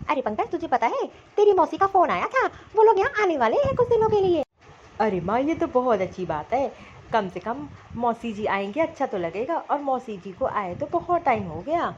अरे पंकज, तुझे पता है तेरी मौसी का फोन आया था, वो लोग यहाँ आने वाले हैं कुछ दिनों के लिए। अरे माँ, ये तो बहुत अच्छी बात है। कम से कम मौसी जी आएंगे, अच्छा तो लगेगा। और मौसी जी को आए तो बहुत टाइम हो गया,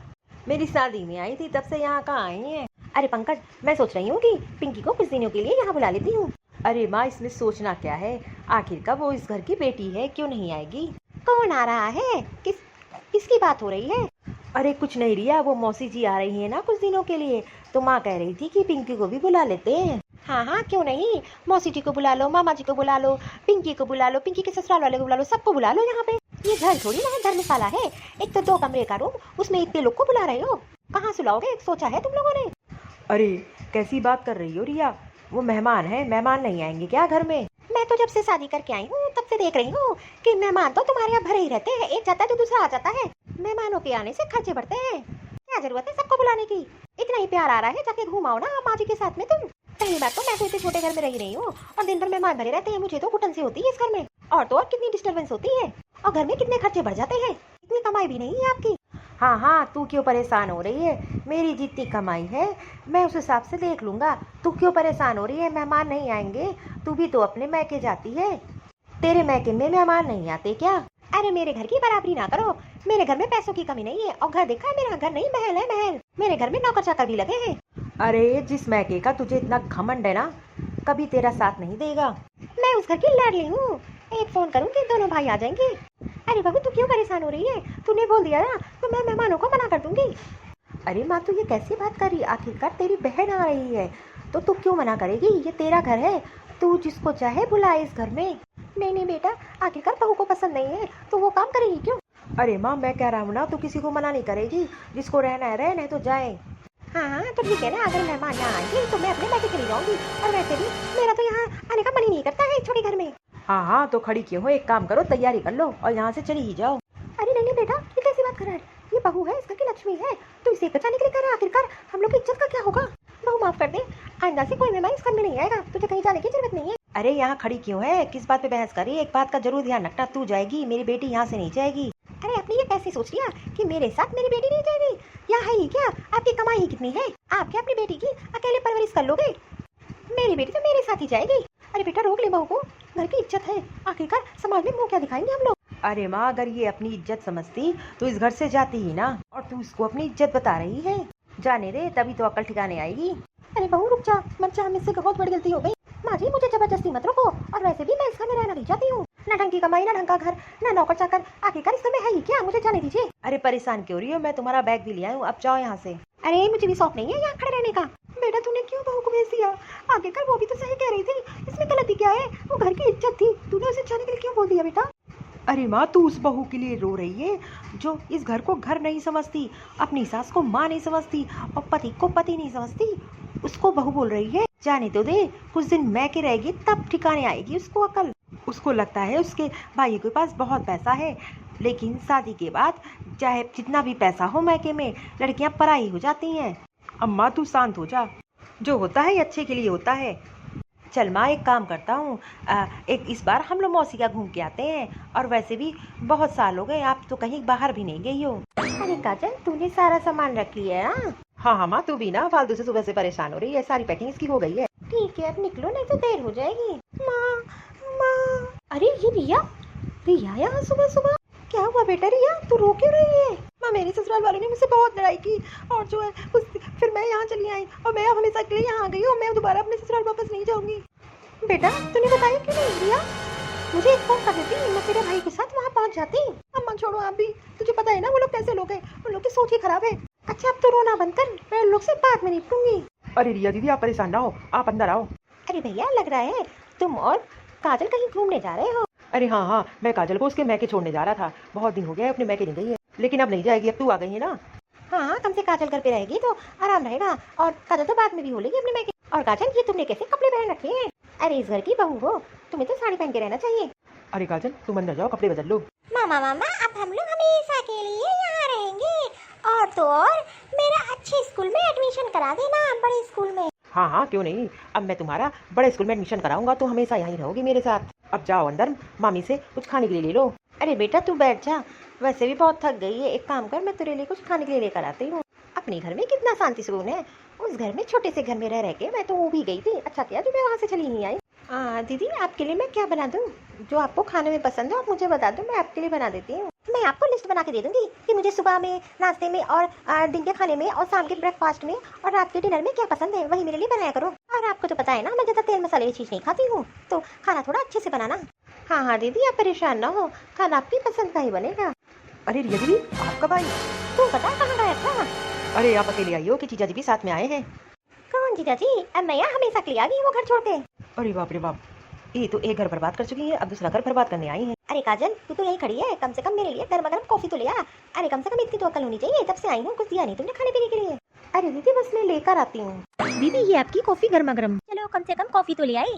मेरी शादी में आई थी, तब से यहाँ कहाँ आई हैं। अरे पंकज, मैं सोच रही हूँ कि पिंकी को कुछ दिनों के लिए यहाँ बुला लेती हूँ। अरे माँ, इसमें सोचना क्या है, आखिर का वो इस घर की बेटी है, क्यों नहीं आएगी। कौन आ रहा है? किसकी बात हो रही है? अरे कुछ नहीं रिया, वो मौसी जी आ रही है ना कुछ दिनों के लिए, तो माँ कह रही थी कि पिंकी को भी बुला लेते हैं। हाँ हाँ, क्यों नहीं। मौसी जी को बुला लो, मामा जी को बुला लो, पिंकी को बुला लो, पिंकी के ससुराल वाले को बुला लो, सबको बुला लो यहाँ पे। ये घर थोड़ी ना है, धर्मशाला है। एक तो 2 कमरे का रूम, उसमें इतने लोग को बुला रहे हो, कहाँ सुलाओगे? सोचा है तुम लोगों ने? अरे कैसी बात कर रही हो रिया, वो मेहमान है, मेहमान नहीं आएंगे क्या घर में। मैं तो जब से शादी करके आई हूँ तब से देख रही हूँ कि मेहमान तो तुम्हारे यहाँ भरे ही रहते हैं, एक जाता है तो दूसरा आ जाता है। मेहमानों के आने से खर्चे बढ़ते हैं, क्या जरूरत है सबको बुलाने की? इतना ही प्यार आ रहा है, जाके घुमाओ ना माँ जी के साथ में तुम। पहली बात तो मैं तो इतने छोटे घर में रही रही हूँ और दिन भर मेहमान भरे रहते हैं, मुझे तो घुटन सी होती है इस घर में। और तो और कितनी डिस्टर्बेंस होती है, और घर में कितने खर्चे बढ़ जाते हैं, इतनी कमाई भी नहीं है आपकी। हाँ हाँ, तू क्यों परेशान हो रही है, मेरी जितनी कमाई है मैं उस हिसाब से देख लूँगा। तू क्यों परेशान हो रही है, मेहमान नहीं आएंगे, तू भी तो अपने मैके जाती है, तेरे मैके में मेहमान नहीं आते क्या। अरे मेरे घर की बराबरी ना करो, मेरे घर में पैसों की कमी नहीं है, और घर देखा है मेरा घर नहीं महल है महल। मेरे घर में नौकर चाकर भी लगे हैं। अरे जिस मैके का तुझे इतना घमंड है ना, कभी तेरा साथ नहीं देगा। मैं उस घर की लाडली हूँ, एक फोन करूँगी दोनों भाई आ जाएंगे। अरे बहू, तू क्यों परेशान हो रही है? तूने बोल दिया ना तो मैं मेहमानों को मना कर दूंगी। अरे माँ, तू ये कैसी बात कर रही, आखिरकार तेरी बहन आ रही है तो तू क्यों मना करेगी, ये तेरा घर है, तू जिसको चाहे बुलाए इस घर में। नहीं नहीं बेटा, आखिरकार बहू को पसंद नहीं है तो वो काम करेगी क्यों? अरे माँ, मैं कह रहा हूँ ना, तू किसी को मना नहीं करेगी, जिसको रहना है रहे, नहीं तो जाए। हाँ हाँ, तो ठीक है ना, अगर मेहमान यहाँ आएंगे तो मैं अपने मैके चली जाऊंगी, और वैसे भी मेरा तो यहाँ आने का मन ही नहीं करता है इस छोटे घर में। हाँ हाँ, तो खड़ी क्यों हो, एक काम करो, तैयारी कर लो और यहाँ से चली ही जाओ। अरे नहीं नहीं बेटा, ये कैसी बात कर रहा है? ये बहू है, इस घर की लक्ष्मी है, तो इसे बचाने के लिए कर रहा है। आखिरकार हम लोग की इज्जत का क्या होगा? बहू माफ कर दे, आइंदा से कोई मेहमान इस घर में नहीं आएगा, तुझे कहीं जाने की जरूरत नहीं है। अरे यहाँ खड़ी क्यों है, किस बात पे बहस कर रही है, एक बात का जरूर ध्यान रखना, तू जाएगी, मेरी बेटी यहाँ से नहीं जाएगी। अरे अपनी ये कैसे सोच लिया कि मेरे साथ मेरी बेटी नहीं जाएगी? यहाँ है ही क्या, आपकी कमाई ही कितनी है, आप क्या अपनी बेटी की अकेले परवरिश कर लोगे? मेरी बेटी तो मेरे साथ ही जाएगी। अरे बेटा रोक ले बहू को, घर की इज्जत है, आखिरकार समाज में मुंह क्या दिखाएंगे हम लोग? अरे माँ, अगर ये अपनी इज्जत समझती तो इस घर से जाती ही ना, और तू इसको अपनी इज्जत बता रही है। जाने दे, तभी तो अकल ठिकाने आएगी। अरे बहू रुक जा, मत जा, मुझसे बहुत बड़ी गलती हो गई। माँ जी मुझे जबरदस्ती मत रोको, और वैसे भी मैं इस घर में रहना नहीं चाहती हूँ, ना ढंग की कमाई, ना ढंग का घर, ना नौकर चाकर, आखिरकार इस घर में है ही क्या? मुझे जाने दीजिए। अरे परेशान क्यों रही हो, मैं तुम्हारा बैग भी लिया हूँ, अब जाओ यहाँ से। अरे मुझे भी शौक नहीं है यहाँ खड़े रहने का। बेटा तूने क्यों बहू को भेज दिया? आखिरकार वो भी तो सही कह रही थी, इसमें गलती क्या है? वो घर की इज्जत थी, तूने उसे जाने के लिए क्यों बोल दिया बेटा? अरे माँ, तू उस बहू के लिए रो रही है जो इस घर को घर नहीं समझती, अपनी सास को माँ नहीं समझती, और पति को पति नहीं समझती, उसको बहू बोल रही है। जाने तो दे, कुछ दिन मैके रहेगी तब ठिकाने आएगी उसको अकल। उसको लगता है उसके भाई के पास बहुत पैसा है, लेकिन शादी के बाद चाहे जितना भी पैसा हो मैके में, लड़कियां पराई हो जाती हैं। अम्मा तू शांत हो जा, जो होता है अच्छे के लिए होता है। चल माँ, एक काम करता हूँ, एक इस बार हम लोग मौसी का घूम के आते हैं, और वैसे भी बहुत साल हो गए, आप तो कहीं बाहर भी नहीं गई हो। अरे काजल, तूने सारा सामान रख लिया है? हाँ हाँ माँ, तू भी ना फालतू से सुबह से परेशान हो रही है, सारी पैकिंग इसकी हो गई है। ठीक है, अब निकलो नहीं तो देर हो जाएगी। माँ माँ, अरे ये रिया, रिया यहाँ सुबह सुबह? क्या हुआ बेटा रिया, तू रो क्यों रही है? माँ, मेरे ससुराल वालों ने मुझसे बहुत लड़ाई की, और जो है फिर मैं यहाँ चली आई, और मैं हमेशा के लिए यहाँ आ गई, और मैं दोबारा अपने ससुराल वापस नहीं जाऊंगी। बेटा तूने बताया क्यों नहीं रिया? मुझे एक फोन कर देती, मैं तेरे भाई के साथ वहाँ पहुँच जाती। अम्मा छोड़ो आप भी, तुझे पता है ना वो लोग कैसे लोग हैं, उन लोग की सोच ही खराब है। अच्छा अब तो रोना बंद कर, मैं उन लोग से बाद में निपटूंगी। अरे रिया दीदी, आप परेशान ना हो, आप अंदर आओ। अरे भैया, लग रहा है तुम और काजल कहीं घूमने जा रहे हो। अरे हाँ हाँ, मैं काजल को उसके मैके छोड़ने जा रहा था, बहुत दिन हो गया अपने मैके नहीं गई है, लेकिन अब नहीं जाएगी, अब तू आ गई है ना। हाँ, कम से काजल घर पे रहेगी तो आराम रहेगा, और काजल तो बाद में भी हो लेगी अपने मैके। और काजल, ये तुमने कैसे कपड़े पहन रखे हैं? अरे इस घर की बहू हो, तुम्हें तो साड़ी पहन के रहना चाहिए। अरे काजल, तुम अंदर जाओ, कपड़े बदल लो। मामा मामा, अब हम लोग हमेशा के लिए यहाँ रहेंगे, और तो और मेरा अच्छे स्कूल में एडमिशन करा देना, बड़े स्कूल में। हाँ हाँ, क्यों नहीं, अब मैं तुम्हारा बड़े स्कूल में एडमिशन कराऊंगा, तो हमेशा यहीं रहोगी मेरे साथ। अब जाओ अंदर, मामी से कुछ खाने के लिए ले लो। अरे बेटा तू बैठ जा, वैसे भी बहुत थक गई है, एक काम कर, मैं तेरे लिए कुछ खाने के लिए लेकर आती हूँ। अपने घर में कितना शांति सुकून है, उस घर में, छोटे से घर में रह के मैं तो वो भी गई थी। अच्छा किया जो मैं वहाँ से चली नहीं आई। दीदी आपके लिए मैं क्या बना दूँ? जो आपको खाने में पसंद हो आप मुझे बता दो, मैं आपके लिए बना देती हूँ। मैं आपको लिस्ट बना के दे दूंगी कि मुझे सुबह में नाश्ते में और दिन के खाने में और शाम के ब्रेकफास्ट में और रात के डिनर में क्या पसंद है, वही मेरे लिए बनाया करो। और आपको तो पता है ना मैं ज़्यादा तेल मसाले की चीज़ नहीं खाती हूँ, तो खाना थोड़ा अच्छे से बनाना। हाँ हाँ दीदी आप परेशान ना हो, खाना आपकी पसंद का ही बनेगा। अरे रिया दीदी, आप कब आई? तू बता कहाँ गया था? अरे आप अकेले आई हो कि जीजा जी भी साथ में आए हैं? कौन जीजा जी? अब मैं यहाँ हमेशा के लिए आ गई वो घर छोड़ के। अरे बाप रे बाप, ये तो एक घर बर्बाद कर चुकी है, अब दूसरा घर बर्बाद करने आई है। अरे काजल तू तो यही खड़ी है, कम से कम मेरे लिए गर्मा गर्म कॉफी तो ले आ। अरे कम से कम इतनी तो अकल होनी चाहिए, तब से आई हूँ कुछ दिया नहीं तुमने खाने पीने के लिए। अरे दीदी बस मैं लेकर आती हूँ। दीदी ये आपकी कॉफी गर्मा गर्म। चलो कम से कम कॉफी तो ले आई।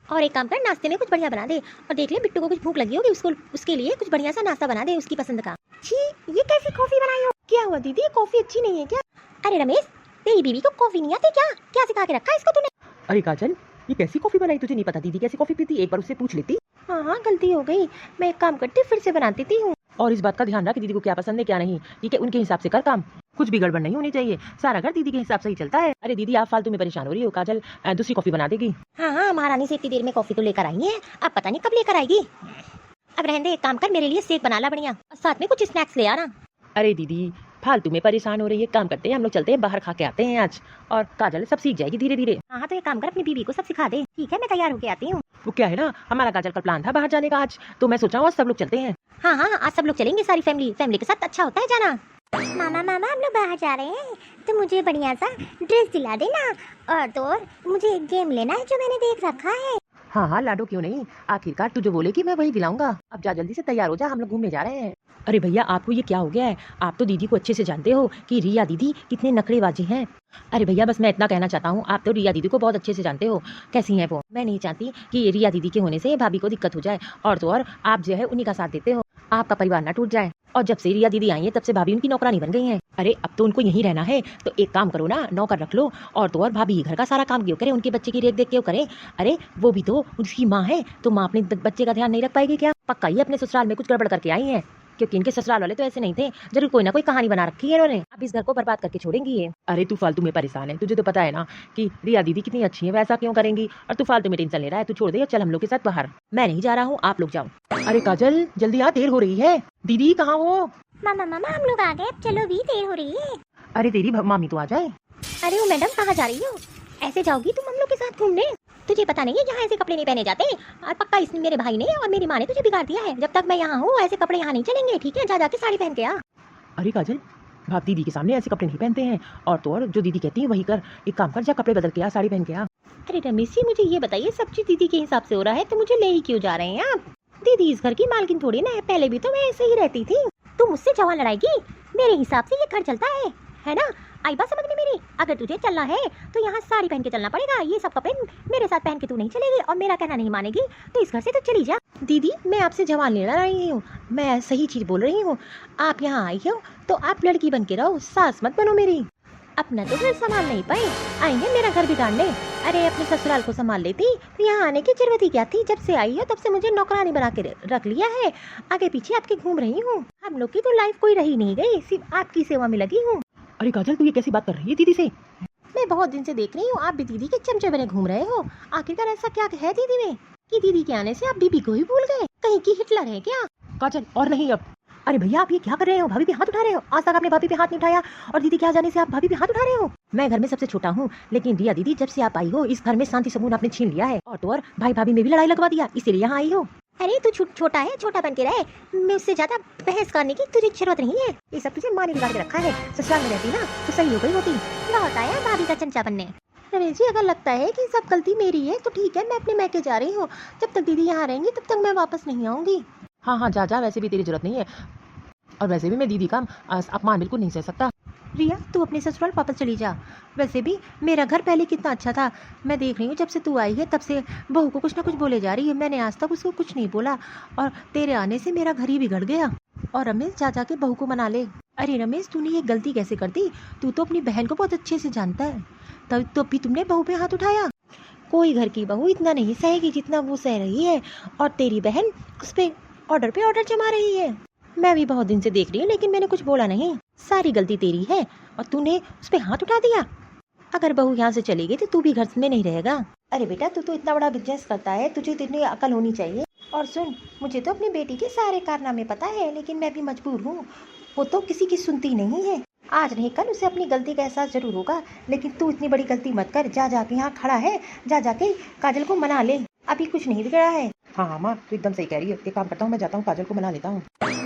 और एक काम कर, नाश्ते में कुछ बढ़िया बना दे। और देख ले बिट्टू को कुछ भूख लगी होगी, उसको उसके लिए कुछ बढ़िया सा नाश्ता बना दे उसकी पसंद का। छी ये कैसी कॉफी बनाई हो? क्या हुआ दीदी, कॉफी अच्छी नहीं है क्या? अरे रमेश तेरी बीवी को कॉफी नहीं आती क्या? क्या सिखा के रखा है इसको तूने? अरे काजल, ये कैसी कॉफी बनाई? तुझे नहीं पता दीदी कैसी कॉफी पीती? एक बार उससे पूछ लेती। हाँ हाँ गलती हो गई, मैं एक काम करती फिर से बना देती हूँ। और इस बात का ध्यान रख कि दीदी को क्या पसंद है क्या नहीं, ठीक है? उनके हिसाब से कर काम, कुछ भी गड़बड़ नहीं होनी चाहिए। सारा घर दीदी के हिसाब से ही चलता है। अरे दीदी आप फालतू में परेशान हो रही हो, काजल दूसरी कॉफी बना देगी। हाँ हाँ महारानी से इतनी देर में कॉफी तो लेकर आई है, अब पता नहीं कब लेकर आएगी। अब रहने दे, एक काम कर मेरे लिए शेक बना ला बढ़िया, और साथ में कुछ स्नैक्स ले आना। अरे दीदी फालतू में परेशान हो रही है, काम करते हैं हम लोग, चलते हैं बाहर खा के आते हैं आज, और काजल सब सीख जाएगी धीरे धीरे। हाँ तो एक काम कर अपनी बीवी को सब सिखा दे। ठीक है मैं तैयार होके आती हूँ। वो क्या है ना, हमारा काजल का प्लान था बाहर जाने का आज, तो मैं सोचा हूँ सब लोग चलते हैं। हाँ हाँ आज सब लोग चलेंगे, सारी फैमिली के साथ अच्छा होता है जाना। मामा मामा हम लोग बाहर जा रहे हैं, तो मुझे बढ़िया सा ड्रेस दिला देना, और तो और मुझे एक गेम लेना है जो मैंने देख रखा है। हाँ हाँ लाडो क्यों नहीं, आखिरकार तू जो बोलेगी मैं वही दिलाऊंगा। अब जा जल्दी से तैयार हो जा, हम लोग घूमने जा रहे हैं। अरे भैया आपको ये क्या हो गया है? आप तो दीदी को अच्छे से जानते हो कि रिया दीदी कितने नखरेबाजी हैं। अरे भैया बस मैं इतना कहना चाहता हूँ, आप तो रिया दीदी को बहुत अच्छे से जानते हो कैसी हैं वो। मैं नहीं चाहती कि रिया दीदी के होने से भाभी को दिक्कत हो जाए, और तो और आप जो है उन्हीं का साथ देते हो, आपका परिवार ना टूट जाए। और जब से रिया दीदी आई है तब से भाभी उनकी नौकरानी बन गई हैं। अरे अब तो उनको यहीं रहना है, तो एक काम करो ना, नौकर रख लो, और तो और भाभी घर का सारा काम क्यों करे, उनके बच्चे की रेख देख क्यों करे। अरे वो भी तो उसकी माँ है, तो माँ अपने बच्चे का ध्यान नहीं रख पाएगी क्या? पक्का ही अपने ससुराल में कुछ गड़बड़ करके आई है, क्योंकि इनके ससुराल वाले तो ऐसे नहीं थे, जरूर कोई ना कोई कहानी बना रखी है इन्होंने। अब इस घर को बर्बाद करके छोड़ेंगी ये। अरे तू फालतू में परेशान है, तुझे तो पता है ना कि रिया दीदी कितनी अच्छी है, वैसा क्यों करेंगी? और तू फालतू में टेंशन ले रहा है, तू छोड़ दे, चल हम लोग के साथ बाहर। मैं नहीं जा रहा हूँ, आप लोग जाओ। अरे काजल जल्दी आ, देर हो रही है। दीदी कहाँ हो? मामा मामा हम लोग आ गए, चलो भी देर हो रही है। अरे तेरी मामी तो आ जाए। अरे वो मैडम कहाँ जा रही हो? ऐसे जाओगी तुम हम लोग के साथ घूमने? तुझे पता नहीं है यहाँ ऐसे कपड़े नहीं पहने जाते, और पक्का इसने मेरे भाई ने और मेरी माँ ने तुझे बिगाड़ दिया है। जब तक मैं यहाँ हूँ ऐसे कपड़े यहाँ नहीं चलेंगे, ठीक है? जा जाके साड़ी पहन के आ। अरे काजल भाप दीदी के सामने ऐसे कपड़े नहीं पहनते हैं, और तो और जो दीदी कहती है वही कर। एक काम कर, जा कपड़े बदल के आ, साड़ी पहन के आ। अरे रमेश जी मुझे ये बताइए, सब चीज दीदी के हिसाब से हो रहा है तो मुझे ले ही क्यों जा रहे हैं आप? दीदी इस घर की मालकिन थोड़ी ना है, पहले भी तो मैं ऐसे ही रहती थी। तू मुझसे जवान लड़ाएगी? मेरे हिसाब से ये घर चलता है ना? आई बात समझ में मेरी? अगर तुझे चलना है तो यहाँ साड़ी पहन के चलना पड़ेगा, ये सब कपड़े मेरे साथ पहन के तू नहीं चलेगी, और मेरा कहना नहीं मानेगी तो इस घर से तो चली जा। दीदी मैं आपसे जवान लेना रही हूँ, मैं सही चीज बोल रही हूँ। आप यहाँ आई हो तो आप लड़की बन के रहो, सास मत बनो मेरी। अपना तो घर संभाल नहीं पाए, आएंगे मेरा घर बिगाड़ने। अरे अपने ससुराल को संभाल लेती तो यहाँ आने की जरूरत ही क्या थी? जब से आई हो तब से मुझे नौकरानी बना के रख लिया है, आगे पीछे आपके घूम रही हूँ। हम लोग की तो लाइफ कोई रही नहीं गई, सिर्फ आपकी सेवा में लगी हूँ। अरे काजल तू ये कैसी बात कर रही है दीदी से? मैं बहुत दिन से देख रही हूँ आप भी दीदी के चमचे बने घूम रहे हो। आखिरकार ऐसा क्या है दीदी में कि दीदी के आने से आप बीबी को ही भूल गए? कहीं की हिटलर है क्या? काजल और नहीं अब। अरे भैया आप ये क्या कर रहे हो? भाभी पे हाथ उठा रहे हो? आज तक आपने भाभी पे हाथ नहीं उठाया, और दीदी के आ जाने से आप भाभी पे हाथ उठा रहे हो। मैं घर में सबसे छोटा हूँ, लेकिन रिया दीदी जब से आप आई हो इस घर में शांति सुकून आपने छीन लिया है, और तो और भाई भाभी में भी लड़ाई लगवा दिया, इसीलिए यहाँ आई हो। अरे तू छोटा है, छोटा बन के रहे, मैं उससे ज्यादा बहस करने की तुझे जरूरत नहीं है। ये सब तुझे माँ ने बिगाड़ के रखा है, ससुराल में रहती ना तो सही हो गई होती। लौट आया भाभी का चमचा बनने। रमेश जी अगर लगता है कि सब गलती मेरी है तो ठीक है, मैं अपने मैके जा रही हूँ। जब तक दीदी यहाँ रहेंगी तब तक मैं वापस नहीं आऊंगी। हाँ हाँ जा जा, वैसे भी तेरी जरूरत नहीं है, और वैसे भी मैं दीदी का अपमान बिल्कुल नहीं सह सकता। रिया तू अपने ससुराल वापस चली जा। वैसे भी मेरा घर पहले कितना अच्छा था, मैं देख रही हूँ जब से तू आई है तब से बहू को कुछ ना कुछ बोले जा रही है। मैंने आज तक उसको कुछ नहीं बोला, और तेरे आने से मेरा घर ही बिगड़ गया। और रमेश जा जाके बहू को मना ले। अरे रमेश तूने ये गलती कैसे कर दी? तू तो अपनी बहन को बहुत अच्छे से जानता है, तब तो भी तुमने बहू पे हाथ उठाया। कोई घर की बहू इतना नहीं सहेगी जितना वो सह रही है, और तेरी बहन उस पे ऑर्डर जमा रही है। मैं भी बहुत दिन से देख रही हूँ, लेकिन मैंने कुछ बोला नहीं। सारी गलती तेरी है और तूने उस पे हाथ उठा दिया। अगर बहू यहाँ से चली गई तो तू भी घर में नहीं रहेगा। अरे बेटा, तू तो इतना बड़ा बिजनेस करता है, तुझे तो इतनी अकल होनी चाहिए। और सुन, मुझे तो अपनी बेटी के सारे कारनामे पता है, लेकिन मैं भी मजबूर हूँ। वो तो किसी की सुनती नहीं है। आज नहीं कल उसे अपनी गलती का एहसास जरूर होगा, लेकिन तू इतनी बड़ी गलती मत कर। जा जाके यहाँ खड़ा है, जा जाके काजल को मना ले, अभी कुछ नहीं बिगड़ा है। हाँ माँ, तू एकदम सही कह रही है। एक काम करता हूँ, मैं जाता हूँ काजल को मना लेता हूँ।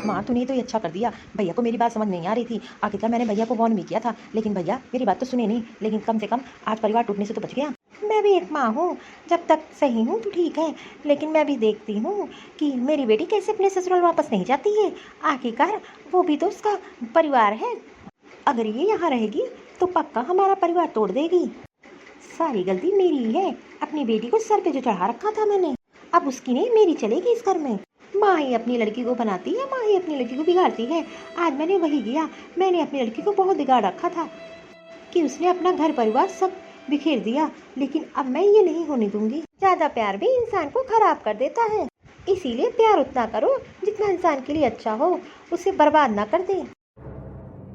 माँ, तूने तो ये अच्छा कर दिया। भैया को मेरी बात समझ नहीं आ रही थी। आखिरकार मैंने भैया को वार्न भी किया था, लेकिन भैया मेरी बात तो सुने नहीं। लेकिन कम से कम आज परिवार टूटने से तो बच गया। मैं भी एक माँ हूँ, जब तक सही हूँ तो ठीक है, लेकिन मैं भी देखती हूँ कि मेरी बेटी कैसे अपने ससुराल वापस नहीं जाती है। आखिरकार वो भी तो उसका परिवार है। अगर ये यहाँ रहेगी तो पक्का हमारा परिवार तोड़ देगी। सारी गलती मेरी है। अपनी बेटी को सर पे जो चढ़ा रखा था मैंने, अब उसकी नहीं मेरी चलेगी इस घर में। माँ ही अपनी लड़की को बनाती है, माँ ही अपनी लड़की को बिगाड़ती है। आज मैंने वही किया। मैंने अपनी लड़की को बहुत बिगाड़ रखा था कि उसने अपना घर परिवार सब बिखेर दिया, लेकिन अब मैं ये नहीं होने दूंगी। ज्यादा प्यार भी इंसान को खराब कर देता है, इसीलिए प्यार उतना करो जितना इंसान के लिए अच्छा हो, उसे बर्बाद ना कर दे।